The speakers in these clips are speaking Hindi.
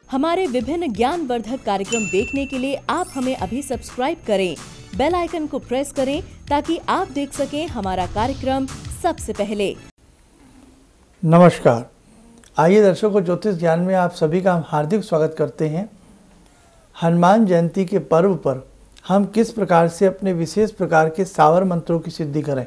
हमारे विभिन्न ज्ञानवर्धक कार्यक्रम देखने के लिए आप हमें अभी सब्सक्राइब करें, बेल आइकन को प्रेस करें ताकि आप देख सकें हमारा कार्यक्रम सबसे पहले। नमस्कार, आइए दर्शकों, ज्योतिष ज्ञान में आप सभी का हम हार्दिक स्वागत करते हैं। हनुमान जयंती के पर्व पर हम किस प्रकार से अपने विशेष प्रकार के सावर मंत्रों की सिद्धि करें।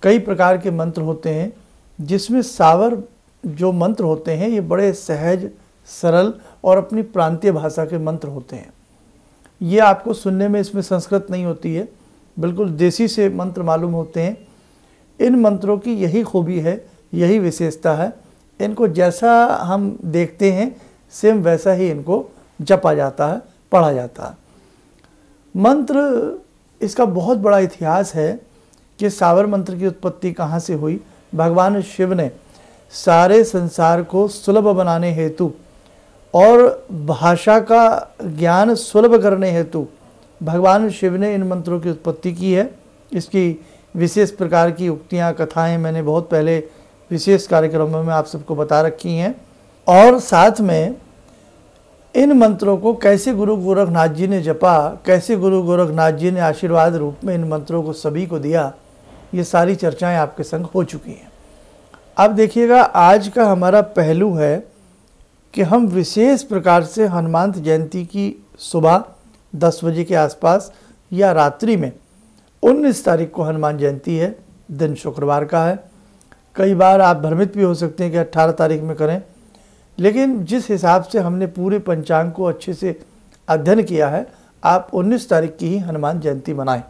कई प्रकार के मंत्र होते हैं जिसमें सावर जो मंत्र होते हैं ये बड़े सहज, सरल और अपनी प्रांतीय भाषा के मंत्र होते हैं। ये आपको सुनने में इसमें संस्कृत नहीं होती है, बिल्कुल देसी से मंत्र मालूम होते हैं। इन मंत्रों की यही खूबी है, यही विशेषता है। इनको जैसा हम देखते हैं सेम वैसा ही इनको जपा जाता है, पढ़ा जाता है। मंत्र इसका बहुत बड़ा इतिहास है कि सावर मंत्र की उत्पत्ति कहाँ से हुई। भगवान शिव ने सारे संसार को सुलभ बनाने हेतु और भाषा का ज्ञान सुलभ करने हेतु भगवान शिव ने इन मंत्रों की उत्पत्ति की है। इसकी विशेष प्रकार की उक्तियाँ, कथाएं मैंने बहुत पहले विशेष कार्यक्रमों में आप सबको बता रखी हैं। और साथ में इन मंत्रों को कैसे गुरु गोरखनाथ जी ने जपा, कैसे गुरु गोरखनाथ जी ने आशीर्वाद रूप में इन मंत्रों को सभी को दिया, ये सारी चर्चाएं आपके संग हो चुकी हैं। अब देखिएगा, आज का हमारा पहलू है कि हम विशेष प्रकार से हनुमान जयंती की सुबह 10 बजे के आसपास या रात्रि में 19 तारीख को हनुमान जयंती है, दिन शुक्रवार का है। कई बार आप भ्रमित भी हो सकते हैं कि 18 तारीख में करें, लेकिन जिस हिसाब से हमने पूरे पंचांग को अच्छे से अध्ययन किया है, आप 19 तारीख की ही हनुमान जयंती मनाएं।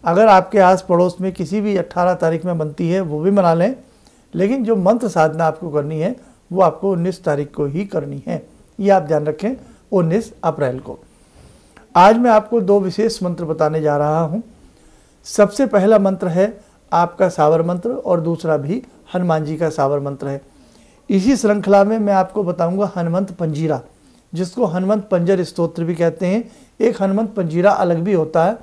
अगर आपके आस पड़ोस में किसी भी 18 तारीख में बनती है वो भी मना लें, लेकिन जो मंत्र साधना आपको करनी है वो आपको 19 तारीख को ही करनी है। ये आप ध्यान रखें, 19 अप्रैल को। आज मैं आपको 2 विशेष मंत्र बताने जा रहा हूँ। सबसे पहला मंत्र है आपका सावर मंत्र और दूसरा भी हनुमान जी का सावर मंत्र है। इसी श्रृंखला में मैं आपको बताऊंगा हनुमंत पंजीरा, जिसको हनुमंत पंजर स्तोत्र भी कहते हैं। एक हनुमंत पंजीरा अलग भी होता है।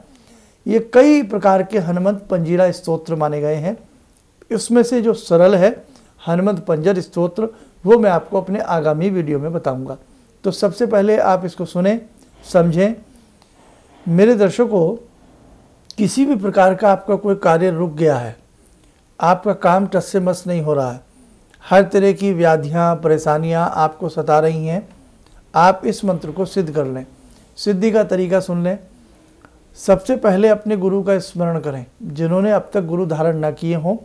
ये कई प्रकार के हनुमंत पंजीरा स्तोत्र माने गए हैं। इसमें से जो सरल है हनुमंत पंजर स्तोत्र, वो मैं आपको अपने आगामी वीडियो में बताऊंगा। तो सबसे पहले आप इसको सुने, समझें। मेरे दर्शकों, किसी भी प्रकार का आपका कोई कार्य रुक गया है, आपका काम टस से मस नहीं हो रहा है, हर तरह की व्याधियाँ, परेशानियाँ आपको सता रही हैं, आप इस मंत्र को सिद्ध कर लें। सिद्धि का तरीका सुन लें। सबसे पहले अपने गुरु का स्मरण करें। जिन्होंने अब तक गुरु धारण न किए हों,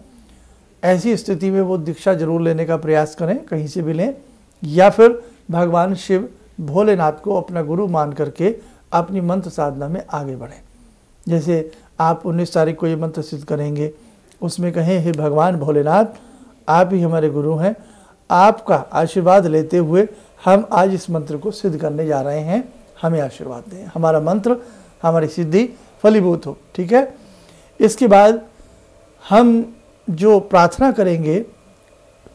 ऐसी स्थिति में वो दीक्षा जरूर लेने का प्रयास करें, कहीं से भी लें, या फिर भगवान शिव भोलेनाथ को अपना गुरु मान करके अपनी मंत्र साधना में आगे बढ़ें। जैसे आप 19 तारीख को ये मंत्र सिद्ध करेंगे, उसमें कहें, हे भगवान भोलेनाथ, आप ही हमारे गुरु हैं, आपका आशीर्वाद लेते हुए हम आज इस मंत्र को सिद्ध करने जा रहे हैं, हमें आशीर्वाद दें, हमारा मंत्र, हमारी सिद्धि फलीभूत हो। ठीक है। इसके बाद हम जो प्रार्थना करेंगे,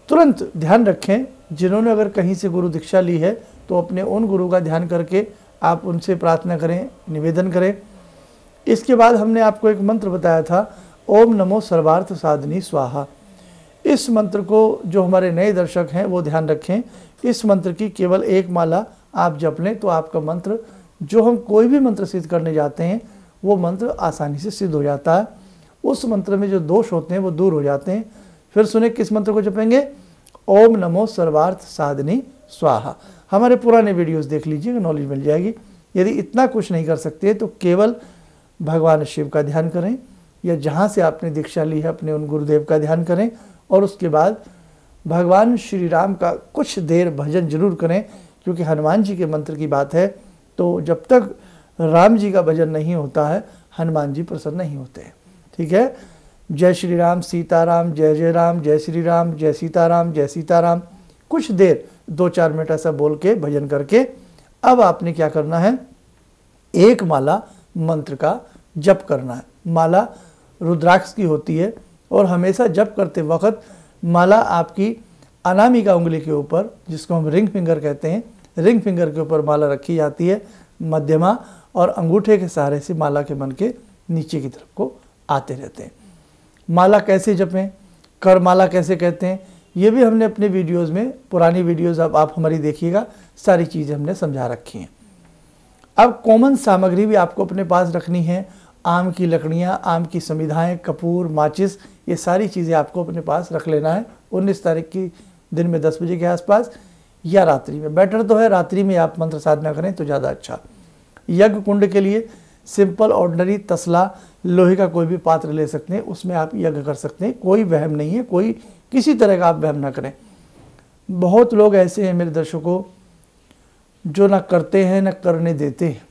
तुरंत ध्यान रखें, जिन्होंने अगर कहीं से गुरु दीक्षा ली है तो अपने उन गुरु का ध्यान करके आप उनसे प्रार्थना करें, निवेदन करें। इसके बाद हमने आपको एक मंत्र बताया था, ओम नमो सर्वार्थ साधिनी स्वाहा। इस मंत्र को जो हमारे नए दर्शक हैं वो ध्यान रखें। इस मंत्र की केवल एक माला आप जप लें तो आपका मंत्र, जो हम कोई भी मंत्र सिद्ध करने जाते हैं, वो मंत्र आसानी से सिद्ध हो जाता है। उस मंत्र में जो दोष होते हैं वो दूर हो जाते हैं। फिर सुने किस मंत्र को जपेंगे, ओम नमो सर्वार्थ साधिनी स्वाहा। हमारे पुराने वीडियोस देख लीजिएगा, नॉलेज मिल जाएगी। यदि इतना कुछ नहीं कर सकते तो केवल भगवान शिव का ध्यान करें, या जहाँ से आपने दीक्षा ली है अपने उन गुरुदेव का ध्यान करें, और उसके बाद भगवान श्री राम का कुछ देर भजन जरूर करें, क्योंकि हनुमान जी के मंत्र की बात है। तो जब तक राम जी का भजन नहीं होता है, हनुमान जी प्रसन्न नहीं होते हैं। ठीक है। जय श्री राम, सीताराम, जय जय राम, जय श्री राम, जय सीताराम, जय सीताराम। कुछ देर 2-4 मिनट ऐसा बोल के भजन करके अब आपने क्या करना है, एक माला मंत्र का जप करना है। माला रुद्राक्ष की होती है और हमेशा जप करते वक्त माला आपकी अनामिका उंगली के ऊपर, जिसको हम रिंग फिंगर कहते हैं, रिंग फिंगर के ऊपर माला रखी जाती है। मध्यमा और अंगूठे के सहारे से माला के मन के नीचे की तरफ को आते रहते हैं। माला कैसे जपें, कर माला कैसे कहते हैं, ये भी हमने अपने वीडियोस में, पुरानी वीडियोस अब आप हमारी देखिएगा, सारी चीज़ें हमने समझा रखी हैं। अब कॉमन सामग्री भी आपको अपने पास रखनी है। आम की लकड़ियाँ, आम की समिधाएँ, कपूर, माचिस, ये सारी चीज़ें आपको अपने पास रख लेना है 19 तारीख की दिन में 10 बजे के आसपास या रात्रि में। बेटर तो है रात्रि में आप मंत्र साधना करें तो ज़्यादा अच्छा। यज्ञ कुंड के लिए सिंपल ऑर्डिनरी तसला, लोहे का कोई भी पात्र ले सकते हैं, उसमें आप यज्ञ कर सकते हैं। कोई वहम नहीं है, कोई किसी तरह का आप वहम ना करें। बहुत लोग ऐसे हैं मेरे दर्शकों जो ना करते हैं ना करने देते हैं।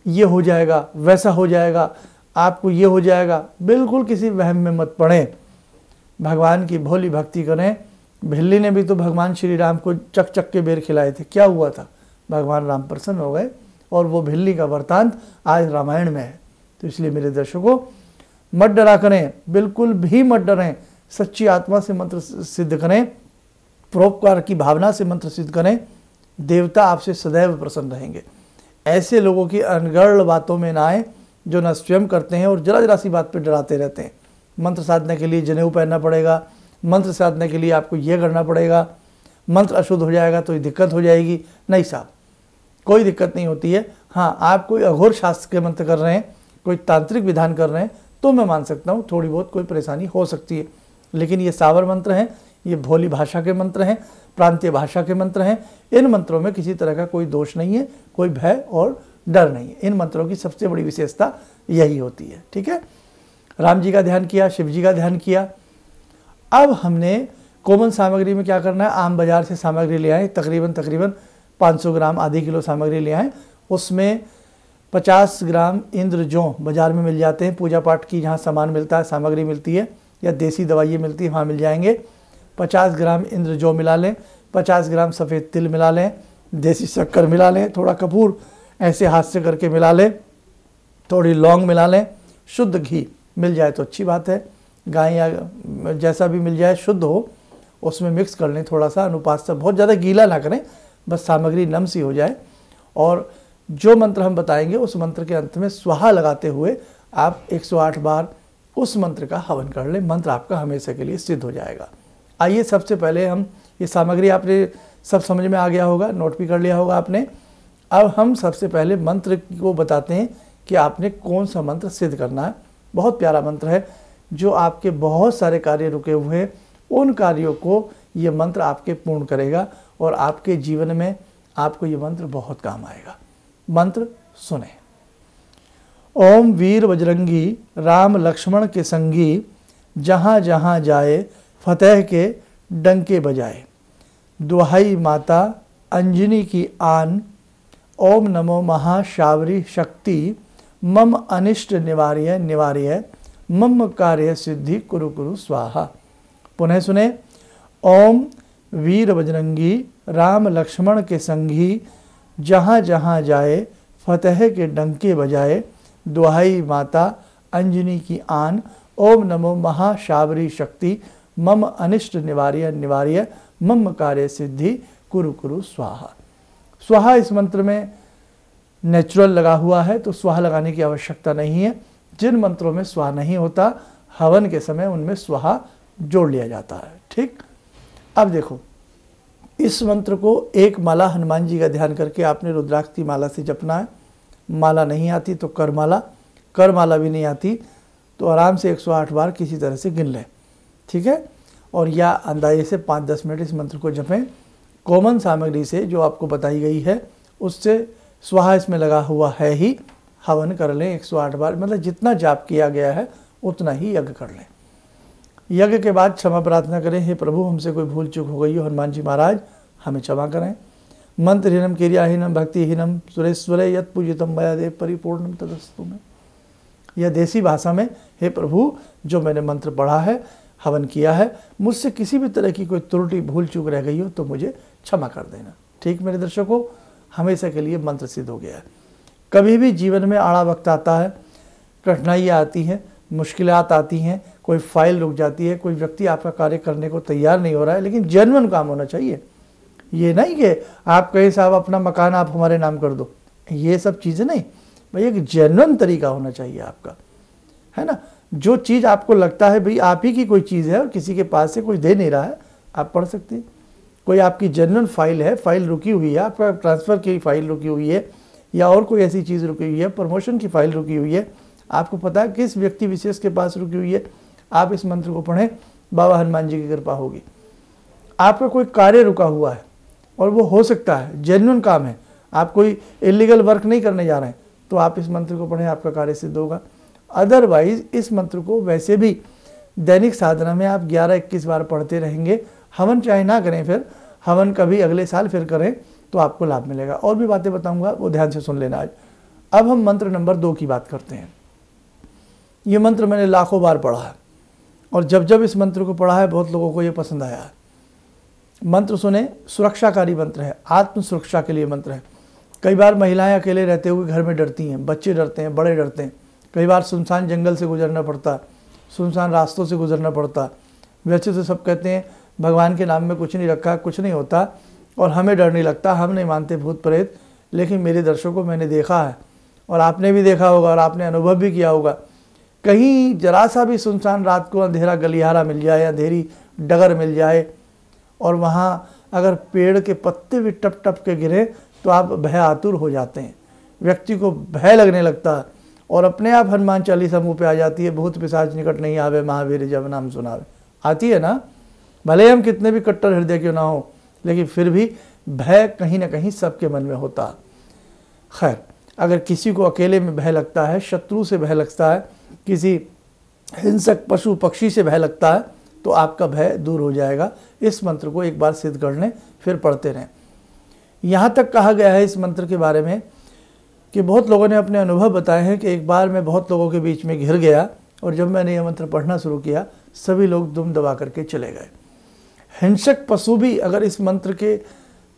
ये हो जाएगा, वैसा हो जाएगा, आपको ये हो जाएगा। बिल्कुल किसी वहम में मत पड़ें, भगवान की भोली भक्ति करें। भिल्ली ने भी तो भगवान श्री राम को चक चक के बेर खिलाए थे, क्या हुआ था? भगवान राम प्रसन्न हो गए और वो भिल्ली का वृतांत आज रामायण में है। तो इसलिए मेरे दर्शकों मत डरा करें, बिल्कुल भी मत डरें। सच्ची आत्मा से मंत्र सिद्ध करें, परोपकार की भावना से मंत्र सिद्ध करें, देवता आपसे सदैव प्रसन्न रहेंगे। ऐसे लोगों की अनगढ़ बातों में ना आए जो न स्वयं करते हैं और जरा जरा सी बात पर डराते रहते हैं। मंत्र साधने के लिए जनेऊ पहनना पड़ेगा, मंत्र साधने के लिए आपको ये करना पड़ेगा, मंत्र अशुद्ध हो जाएगा तो ये दिक्कत हो जाएगी। नहीं साहब, कोई दिक्कत नहीं होती है। हाँ, आप कोई अघोर शास्त्र के मंत्र कर रहे हैं, कोई तांत्रिक विधान कर रहे हैं तो मैं मान सकता हूँ थोड़ी बहुत कोई परेशानी हो सकती है, लेकिन ये सावर मंत्र हैं, ये भोली भाषा के मंत्र हैं, प्रांतीय भाषा के मंत्र हैं। इन मंत्रों में किसी तरह का कोई दोष नहीं है, कोई भय और डर नहीं है। इन मंत्रों की सबसे बड़ी विशेषता यही होती है। ठीक है, राम जी का ध्यान किया, शिव जी का ध्यान किया। अब हमने कॉमन सामग्री में क्या करना है, आम बाजार से सामग्री ले आए, तकरीबन 500 ग्राम, आधी किलो सामग्री ले आए। उसमें 50 ग्राम इंद्रजौ बाजार में मिल जाते हैं, पूजा पाठ की जहाँ सामान मिलता है, सामग्री मिलती है या देसी दवाइयाँ मिलती है, वहाँ मिल जाएंगे। 50 ग्राम इंद्रजौ मिला लें, 50 ग्राम सफ़ेद तिल मिला लें, देसी शक्कर मिला लें, थोड़ा कपूर ऐसे हाथ से करके मिला लें, थोड़ी लौंग मिला लें, शुद्ध घी मिल जाए तो अच्छी बात है, गाय या जैसा भी मिल जाए शुद्ध हो, उसमें मिक्स कर लें थोड़ा सा अनुपात से। बहुत ज़्यादा गीला ना करें, बस सामग्री नम सी हो जाए। और जो मंत्र हम बताएंगे उस मंत्र के अंत में स्वाहा लगाते हुए आप 108 बार उस मंत्र का हवन कर लें। मंत्र आपका हमेशा के लिए सिद्ध हो जाएगा। आइए सबसे पहले हम, ये सामग्री आपने सब समझ में आ गया होगा, नोट भी कर लिया होगा आपने। अब हम सबसे पहले मंत्र को बताते हैं कि आपने कौन सा मंत्र सिद्ध करना है। बहुत प्यारा मंत्र है जो आपके बहुत सारे कार्य रुके हुए हैं, उन कार्यों को ये मंत्र आपके पूर्ण करेगा और आपके जीवन में आपको ये मंत्र बहुत काम आएगा। मंत्र सुने। ओम वीर बजरंगी राम लक्ष्मण के संगी, जहाँ जहाँ जाए फतेह के डंके बजाए। दुहाई माता अंजनी की आन, ओम नमो महाशावरी शक्ति, मम अनिष्ट निवार्य निवार्य, मम कार्य सिद्धि कुरु कुरु स्वाहा। पुनः सुने। ओम वीर बजरंगी राम लक्ष्मण के संगी, जहाँ जहाँ जाए फतेह के डंके बजाए। दुहाई माता अंजनी की आन, ओम नमो महाशावरी शक्ति, मम अनिष्ट निवार्य निवार्य, मम कार्य सिद्धि कुरु कुरु स्वाहा। स्वाहा इस मंत्र में नेचुरल लगा हुआ है तो स्वाहा लगाने की आवश्यकता नहीं है। जिन मंत्रों में स्वाहा नहीं होता, हवन के समय उनमें स्वाहा जोड़ लिया जाता है। ठीक, अब देखो, इस मंत्र को एक माला हनुमान जी का ध्यान करके आपने रुद्राक्ष की माला से जपना है। माला नहीं आती तो कर माला भी नहीं आती तो आराम से 108 बार किसी तरह से गिन लें। ठीक है, और या अंदाजे से 5-10 मिनट इस मंत्र को जपें। कॉमन सामग्री से जो आपको बताई गई है उससे स्वाहा इसमें लगा हुआ है ही, हवन कर लें 108 बार, मतलब जितना जाप किया गया है उतना ही यज्ञ कर लें। यज्ञ के बाद क्षमा प्रार्थना करें, हे प्रभु हमसे कोई भूल चूक हो गई हो, हनुमान जी महाराज हमें क्षमा करें। मंत्रहीनम क्रियाहीनम भक्तिहीनम सुरेश्वर यत् पूजितम मया देव परिपूर्णम तदस्तु में। यह देसी भाषा में, हे प्रभु जो मैंने मंत्र पढ़ा है, हवन किया है, मुझसे किसी भी तरह की कोई त्रुटि भूल चूक रह गई हो तो मुझे क्षमा कर देना। ठीक मेरे दर्शकों, हमेशा के लिए मंत्र सिद्ध हो गया है। कभी भी जीवन में आड़ा वक्त आता है, कठिनाइयाँ आती हैं, मुश्किलात आती हैं, कोई फाइल रुक जाती है, कोई व्यक्ति आपका कार्य करने को तैयार नहीं हो रहा है, लेकिन जेन्युइन काम होना चाहिए। ये नहीं कि आप कहें साहब अपना मकान आप हमारे नाम कर दो, ये सब चीज़ें नहीं भाई, एक जेन्युइन तरीका होना चाहिए आपका, है ना। जो चीज़ आपको लगता है भाई आप ही की कोई चीज़ है और किसी के पास से कोई दे नहीं रहा है, आप पढ़ सकते हैं। कोई आपकी जनरल फाइल है, फाइल रुकी हुई है, आपका ट्रांसफ़र की फाइल रुकी हुई है, या और कोई ऐसी चीज़ रुकी हुई है, प्रमोशन की फाइल रुकी हुई है, आपको पता है किस व्यक्ति विशेष के पास रुकी हुई है, आप इस मंत्र को पढ़ें, बाबा हनुमान जी की कृपा होगी। आपका कोई कार्य रुका हुआ है और वो हो सकता है जेन्युइन काम है, आप कोई इलीगल वर्क नहीं करने जा रहे हैं, तो आप इस मंत्र को पढ़ें, आपका कार्य सिद्ध होगा। अदरवाइज इस मंत्र को वैसे भी दैनिक साधना में आप 11-21 बार पढ़ते रहेंगे। हवन चाहे ना करें, फिर हवन कभी अगले साल फिर करें तो आपको लाभ मिलेगा। और भी बातें बताऊंगा, वो ध्यान से सुन लेना आज। अब हम मंत्र नंबर 2 की बात करते हैं। ये मंत्र मैंने लाखों बार पढ़ा है और जब जब इस मंत्र को पढ़ा है बहुत लोगों को ये पसंद आया है। मंत्र सुने, सुरक्षाकारी मंत्र है, आत्म सुरक्षा के लिए मंत्र है। कई बार महिलाएं अकेले रहते हुए घर में डरती हैं, बच्चे डरते हैं, बड़े डरते हैं। कई बार सुनसान जंगल से गुजरना पड़ता, सुनसान रास्तों से गुजरना पड़ता। वैसे तो सब कहते हैं भगवान के नाम में कुछ नहीं रखा, कुछ नहीं होता और हमें डर नहीं लगता, हम नहीं मानते भूत प्रेत। लेकिन मेरे दर्शकों, मैंने देखा है और आपने भी देखा होगा और आपने अनुभव भी किया होगा, कहीं जरा सा भी सुनसान रात को अंधेरा गलियारा मिल जाए, अंधेरी डगर मिल जाए और वहाँ अगर पेड़ के पत्ते भी टप टप के गिरे तो आप भय आतुर हो जाते हैं, व्यक्ति को भय लगने लगता है और अपने आप हनुमान चालीसा मुँह पे आ जाती है, भूत पिशाच निकट नहीं आवे, महावीर जब नाम सुनावे। आती है ना, भले हम कितने भी कट्टर हृदय क्यों ना हो, लेकिन फिर भी भय कहीं ना कहीं सबके मन में होता है। खैर, अगर किसी को अकेले में भय लगता है, शत्रु से भय लगता है, किसी हिंसक पशु पक्षी से भय लगता है, तो आपका भय दूर हो जाएगा। इस मंत्र को एक बार सिद्ध कर लें, फिर पढ़ते रहें। यहाँ तक कहा गया है इस मंत्र के बारे में कि बहुत लोगों ने अपने अनुभव बताए हैं कि एक बार मैं बहुत लोगों के बीच में घिर गया और जब मैंने यह मंत्र पढ़ना शुरू किया, सभी लोग दुम दबा करके चले गए। हिंसक पशु भी अगर इस मंत्र के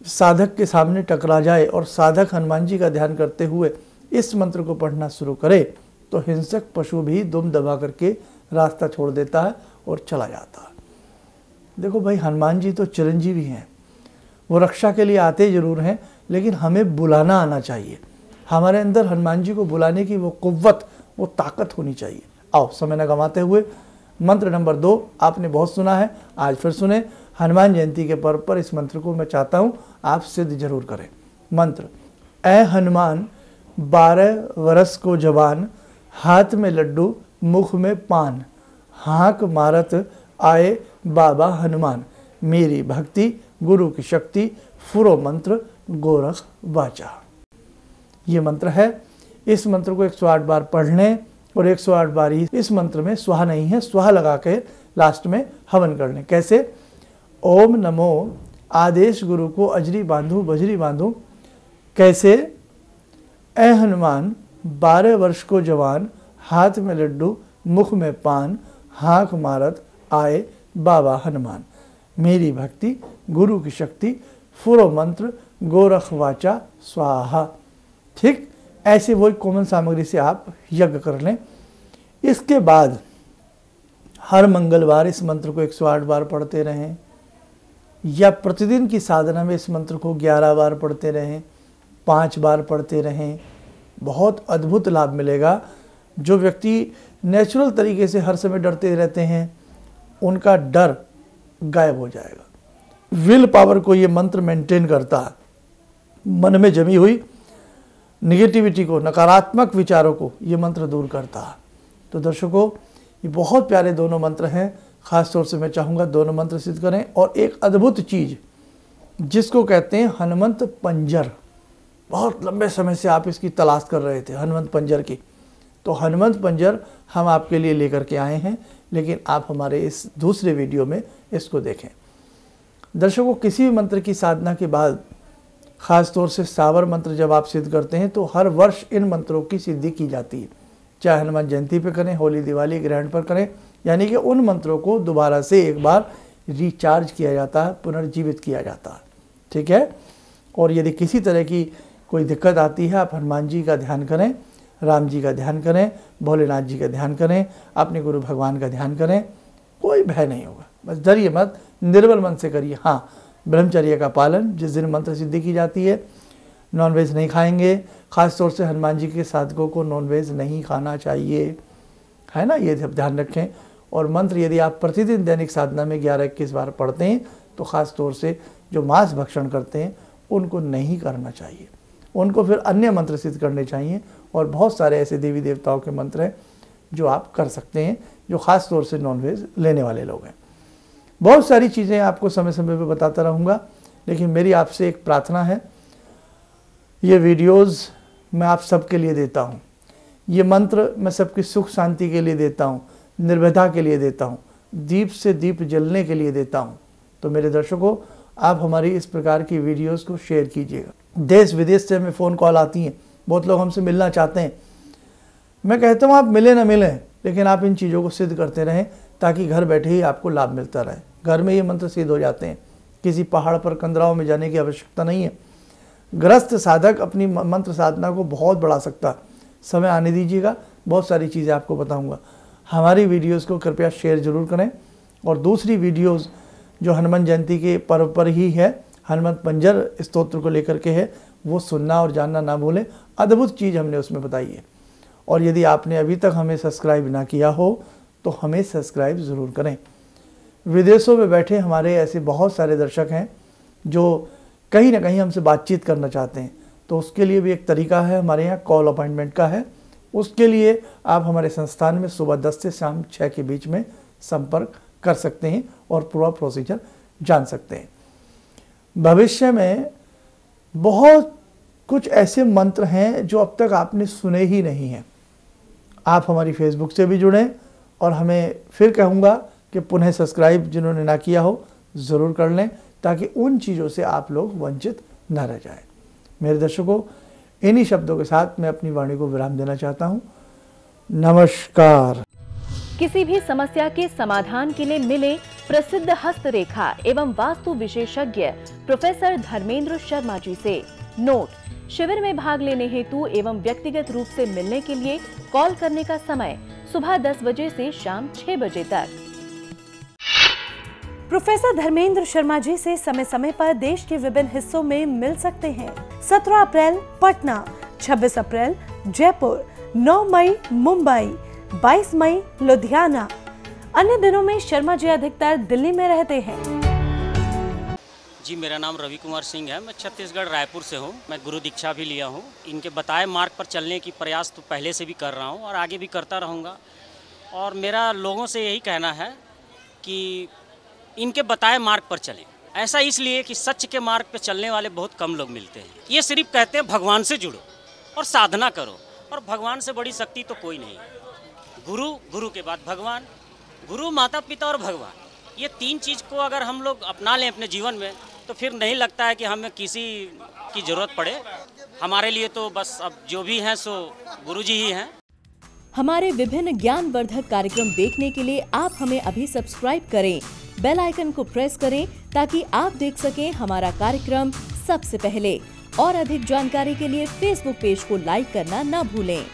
साधक के सामने टकरा जाए और साधक हनुमान जी का ध्यान करते हुए इस मंत्र को पढ़ना शुरू करे, तो हिंसक पशु भी दुम दबा करके रास्ता छोड़ देता है और चला जाता है। देखो भाई, हनुमान जी तो चिरंजीवी हैं, वो रक्षा के लिए आते जरूर हैं, लेकिन हमें बुलाना आना चाहिए। हमारे अंदर हनुमान जी को बुलाने की वो कुव्वत, वो ताकत होनी चाहिए। आओ, समय न गंवाते हुए मंत्र नंबर 2 आपने बहुत सुना है, आज फिर सुने। हनुमान जयंती के पर्व पर इस मंत्र को मैं चाहता हूँ आप सिद्ध जरूर करें। मंत्र, ऐ हनुमान 12 वर्ष को जवान, हाथ में लड्डू मुख में पान, हाँक मारत आए बाबा हनुमान, मेरी भक्ति गुरु की शक्ति, फुरो मंत्र गोरख वाचा। ये मंत्र है। इस मंत्र को 108 बार पढ़ लें और 108 बार ही इस मंत्र में स्वाहा नहीं है, स्वाहा लगा के लास्ट में हवन कर लें। कैसे? ओम नमो आदेश गुरु को अजरी बांधू बजरी बांधू। कैसे? ऐ हनुमान 12 वर्ष को जवान, हाथ में लड्डू मुख में पान, हाँक मारत आए बाबा हनुमान, मेरी भक्ति गुरु की शक्ति, फुरो मंत्र गोरख वाचा स्वाहा। ठीक, ऐसे वही कॉमन सामग्री से आप यज्ञ कर लें। इसके बाद हर मंगलवार इस मंत्र को 108 बार पढ़ते रहें, या प्रतिदिन की साधना में इस मंत्र को 11 बार पढ़ते रहें, 5 बार पढ़ते रहें। बहुत अद्भुत लाभ मिलेगा। जो व्यक्ति नेचुरल तरीके से हर समय डरते रहते हैं, उनका डर गायब हो जाएगा। विल पावर को ये मंत्र मेंटेन करता है, मन में जमी हुई निगेटिविटी को, नकारात्मक विचारों को ये मंत्र दूर करता है। तो दर्शकों, ये बहुत प्यारे दोनों मंत्र हैं। ख़ास तौर से मैं चाहूँगा दोनों मंत्र सिद्ध करें। और एक अद्भुत चीज़ जिसको कहते हैं हनुमंत पंजर, बहुत लंबे समय से आप इसकी तलाश कर रहे थे, हनुमंत पंजर की। तो हनुमंत पंजर हम आपके लिए लेकर के आए हैं, लेकिन आप हमारे इस दूसरे वीडियो में इसको देखें। दर्शकों, किसी भी मंत्र की साधना के बाद, ख़ास तौर से सावर मंत्र जब आप सिद्ध करते हैं, तो हर वर्ष इन मंत्रों की सिद्धि की जाती है। चाहे हनुमान जयंती पे करें, होली दिवाली ग्रहण पर करें, यानी कि उन मंत्रों को दोबारा से एक बार रिचार्ज किया जाता है, पुनर्जीवित किया जाता है। ठीक है। और यदि किसी तरह की कोई दिक्कत आती है, आप हनुमान जी का ध्यान करें, राम जी का ध्यान करें, भोलेनाथ जी का ध्यान करें, अपने गुरु भगवान का ध्यान करें, कोई भय नहीं होगा। बस डरिए मत, निर्बल मन से करिए। हाँ, ब्रह्मचर्य का पालन, जिस दिन मंत्र सिद्धि की जाती है, नॉनवेज नहीं खाएंगे। ख़ास तौर से हनुमान जी के साधकों को नॉनवेज नहीं खाना चाहिए, है ना, ये ध्यान रखें। और मंत्र यदि आप प्रतिदिन दैनिक साधना में 11-21 बार पढ़ते हैं तो ख़ास तौर से जो मांस भक्षण करते हैं उनको नहीं करना चाहिए। उनको फिर अन्य मंत्र सिद्ध करने चाहिए, और बहुत सारे ऐसे देवी देवताओं के मंत्र हैं जो आप कर सकते हैं, जो ख़ास तौर से नॉनवेज लेने वाले लोग हैं। बहुत सारी चीज़ें आपको समय समय पर बताता रहूँगा, लेकिन मेरी आपसे एक प्रार्थना है, ये वीडियोज़ मैं आप सबके लिए देता हूँ, ये मंत्र मैं सबकी सुख शांति के लिए देता हूँ, निर्भयता के लिए देता हूँ, दीप से दीप जलने के लिए देता हूँ। तो मेरे दर्शकों, आप हमारी इस प्रकार की वीडियोस को शेयर कीजिएगा। देश विदेश से हमें फ़ोन कॉल आती हैं, बहुत लोग हमसे मिलना चाहते हैं। मैं कहता हूँ आप मिले ना मिलें, लेकिन आप इन चीज़ों को सिद्ध करते रहें ताकि घर बैठे ही आपको लाभ मिलता रहे। घर में ये मंत्र सिद्ध हो जाते हैं, किसी पहाड़ पर कंदराओं में जाने की आवश्यकता नहीं है। ग्रस्त साधक अपनी मंत्र साधना को बहुत बढ़ा सकता। समय आने दीजिएगा, बहुत सारी चीज़ें आपको बताऊँगा। हमारी वीडियोज़ को कृपया शेयर ज़रूर करें, और दूसरी वीडियोज़ जो हनुमान जयंती के पर्व पर ही है, हनुमत पंजर स्तोत्र को लेकर के है, वो सुनना और जानना ना भूलें। अद्भुत चीज़ हमने उसमें बताई है। और यदि आपने अभी तक हमें सब्सक्राइब ना किया हो तो हमें सब्सक्राइब ज़रूर करें। विदेशों में बैठे हमारे ऐसे बहुत सारे दर्शक हैं जो कहीं ना कहीं हमसे बातचीत करना चाहते हैं, तो उसके लिए भी एक तरीका है, हमारे यहाँ कॉल अपॉइंटमेंट का है। उसके लिए आप हमारे संस्थान में सुबह 10 से शाम 6 के बीच में संपर्क कर सकते हैं और पूरा प्रोसीजर जान सकते हैं। भविष्य में बहुत कुछ ऐसे मंत्र हैं जो अब तक आपने सुने ही नहीं हैं। आप हमारी फेसबुक से भी जुड़ें, और हमें फिर कहूँगा कि पुनः सब्सक्राइब जिन्होंने ना किया हो ज़रूर कर लें, ताकि उन चीज़ों से आप लोग वंचित न रह जाएं। मेरे दर्शकों, इन्हीं शब्दों के साथ मैं अपनी वाणी को विराम देना चाहता हूँ। नमस्कार। किसी भी समस्या के समाधान के लिए मिले प्रसिद्ध हस्तरेखा एवं वास्तु विशेषज्ञ प्रोफेसर धर्मेंद्र शर्मा जी से। नोट: शिविर में भाग लेने हेतु एवं व्यक्तिगत रूप से मिलने के लिए कॉल करने का समय सुबह 10 बजे से शाम 6 बजे तक। प्रोफेसर धर्मेंद्र शर्मा जी से समय समय पर देश के विभिन्न हिस्सों में मिल सकते हैं। 17 अप्रैल पटना, 26 अप्रैल जयपुर, 9 मई मुंबई, 22 मई लुधियाना। अन्य दिनों में शर्मा जी अधिकतर दिल्ली में रहते हैं। जी, मेरा नाम रवि कुमार सिंह है। मैं छत्तीसगढ़ रायपुर से हूँ। मैं गुरु दीक्षा भी लिया हूँ। इनके बताए मार्ग पर चलने की प्रयास तो पहले से भी कर रहा हूँ और आगे भी करता रहूँगा। और मेरा लोगों से यही कहना है कि इनके बताए मार्ग पर चलें। ऐसा इसलिए कि सच के मार्ग पर चलने वाले बहुत कम लोग मिलते हैं। ये सिर्फ कहते हैं भगवान से जुड़ो और साधना करो, और भगवान से बड़ी शक्ति तो कोई नहीं। गुरु, गुरु के बाद भगवान, गुरु, माता पिता और भगवान, ये 3 चीज़ को अगर हम लोग अपना लें अपने जीवन में, तो फिर नहीं लगता है कि हमें किसी की ज़रूरत पड़े। हमारे लिए तो बस अब जो भी हैं सो गुरु जी ही हैं। हमारे विभिन्न ज्ञानवर्धक कार्यक्रम देखने के लिए आप हमें अभी सब्सक्राइब करें, बेल आइकन को प्रेस करें ताकि आप देख सकें हमारा कार्यक्रम सबसे पहले। और अधिक जानकारी के लिए फेसबुक पेज को लाइक करना न भूलें।